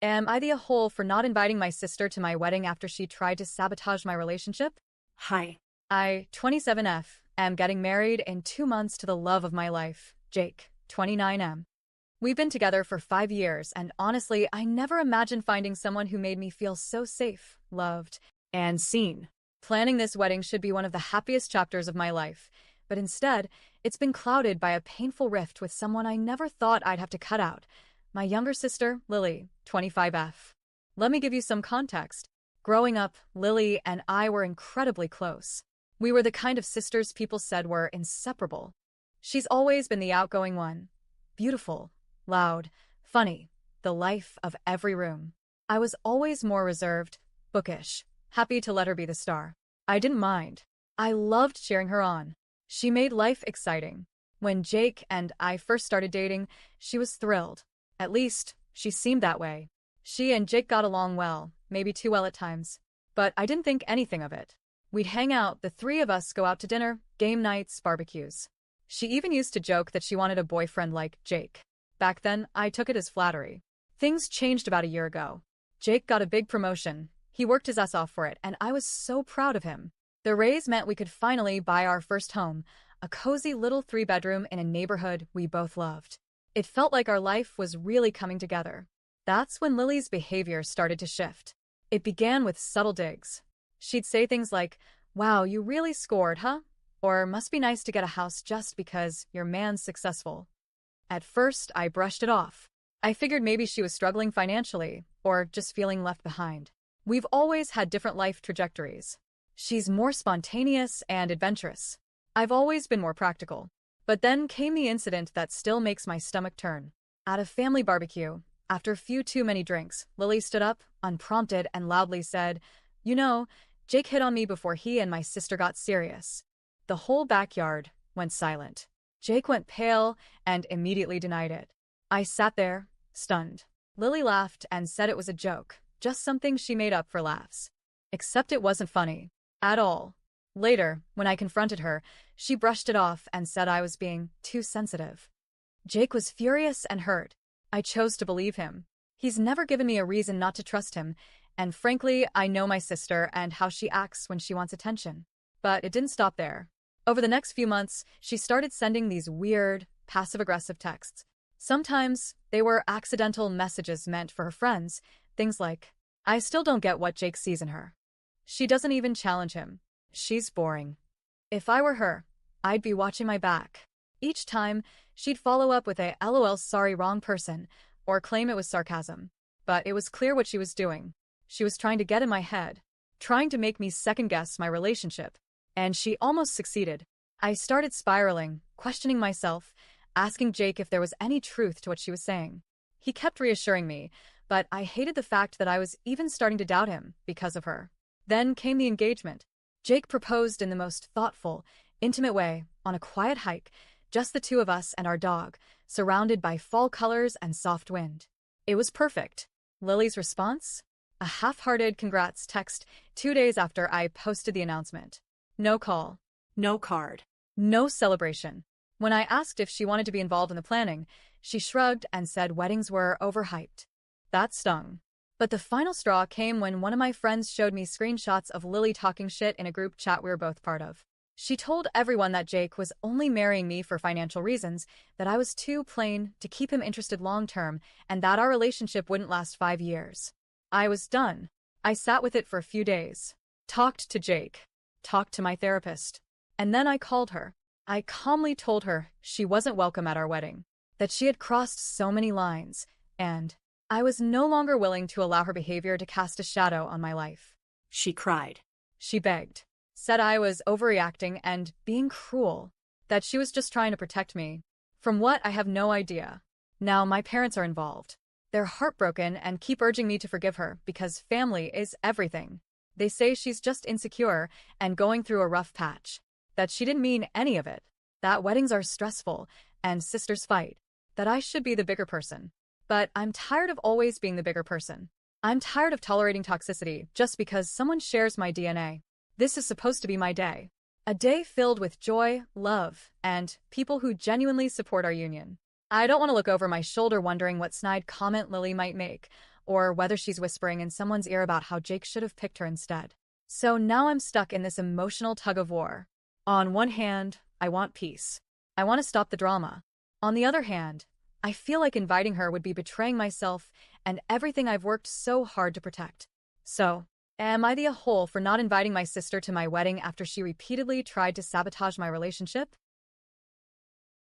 Am I the a-hole for not inviting my sister to my wedding after she tried to sabotage my relationship? Hi. I, 27F, am getting married in 2 months to the love of my life, Jake, 29M. We've been together for 5 years, and honestly, I never imagined finding someone who made me feel so safe, loved, and seen. Planning this wedding should be one of the happiest chapters of my life, but instead, it's been clouded by a painful rift with someone I never thought I'd have to cut out. My younger sister, Lily, 25F. Let me give you some context. Growing up, Lily and I were incredibly close. We were the kind of sisters people said were inseparable. She's always been the outgoing one. Beautiful, loud, funny, the life of every room. I was always more reserved, bookish, happy to let her be the star. I didn't mind. I loved cheering her on. She made life exciting. When Jake and I first started dating, she was thrilled. At least, she seemed that way. She and Jake got along well, maybe too well at times. But I didn't think anything of it. We'd hang out, the three of us go out to dinner, game nights, barbecues. She even used to joke that she wanted a boyfriend like Jake. Back then, I took it as flattery. Things changed about a year ago. Jake got a big promotion. He worked his ass off for it, and I was so proud of him. The raise meant we could finally buy our first home, a cozy little 3-bedroom in a neighborhood we both loved. It felt like our life was really coming together. That's when Lily's behavior started to shift. It began with subtle digs. She'd say things like, "Wow, you really scored, huh?" Or, "Must be nice to get a house just because your man's successful." At first, I brushed it off. I figured maybe she was struggling financially, or just feeling left behind. We've always had different life trajectories. She's more spontaneous and adventurous. I've always been more practical. But then came the incident that still makes my stomach turn. At a family barbecue, after a few too many drinks, Lily stood up, unprompted, and loudly said, "You know, Jake hit on me before he and my sister got serious." The whole backyard went silent. Jake went pale and immediately denied it. I sat there, stunned. Lily laughed and said it was a joke, just something she made up for laughs. Except it wasn't funny. At all. Later, when I confronted her, she brushed it off and said I was being too sensitive. Jake was furious and hurt. I chose to believe him. He's never given me a reason not to trust him, and frankly, I know my sister and how she acts when she wants attention. But it didn't stop there. Over the next few months, she started sending these weird, passive-aggressive texts. Sometimes, they were accidental messages meant for her friends, things like, "I still don't get what Jake sees in her. She doesn't even challenge him. She's boring." If I were her, I'd be watching my back. Each time, she'd follow up with a "LOL, sorry, wrong person," or claim it was sarcasm. But it was clear what she was doing. She was trying to get in my head, trying to make me second-guess my relationship. And she almost succeeded. I started spiraling, questioning myself, asking Jake if there was any truth to what she was saying. He kept reassuring me, but I hated the fact that I was even starting to doubt him because of her. Then came the engagement. Jake proposed in the most thoughtful, intimate way, on a quiet hike, just the two of us and our dog, surrounded by fall colors and soft wind. It was perfect. Lily's response? A half-hearted congrats text 2 days after I posted the announcement. No call. No card. No celebration. When I asked if she wanted to be involved in the planning, she shrugged and said weddings were overhyped. That stung. But the final straw came when one of my friends showed me screenshots of Lily talking shit in a group chat we were both part of. She told everyone that Jake was only marrying me for financial reasons, that I was too plain to keep him interested long-term, and that our relationship wouldn't last 5 years. I was done. I sat with it for a few days. Talked to Jake. Talked to my therapist. And then I called her. I calmly told her she wasn't welcome at our wedding, that she had crossed so many lines, and I was no longer willing to allow her behavior to cast a shadow on my life. She cried. She begged, said I was overreacting and being cruel, that she was just trying to protect me. From what, I have no idea. Now my parents are involved. They're heartbroken and keep urging me to forgive her because family is everything. They say she's just insecure and going through a rough patch, that she didn't mean any of it, that weddings are stressful and sisters fight, that I should be the bigger person. But I'm tired of always being the bigger person. I'm tired of tolerating toxicity just because someone shares my DNA. This is supposed to be my day. A day filled with joy, love, and people who genuinely support our union. I don't want to look over my shoulder wondering what snide comment Lily might make, or whether she's whispering in someone's ear about how Jake should have picked her instead. So now I'm stuck in this emotional tug-of-war. On one hand, I want peace. I want to stop the drama. On the other hand, I feel like inviting her would be betraying myself and everything I've worked so hard to protect. So, am I the a-hole for not inviting my sister to my wedding after she repeatedly tried to sabotage my relationship?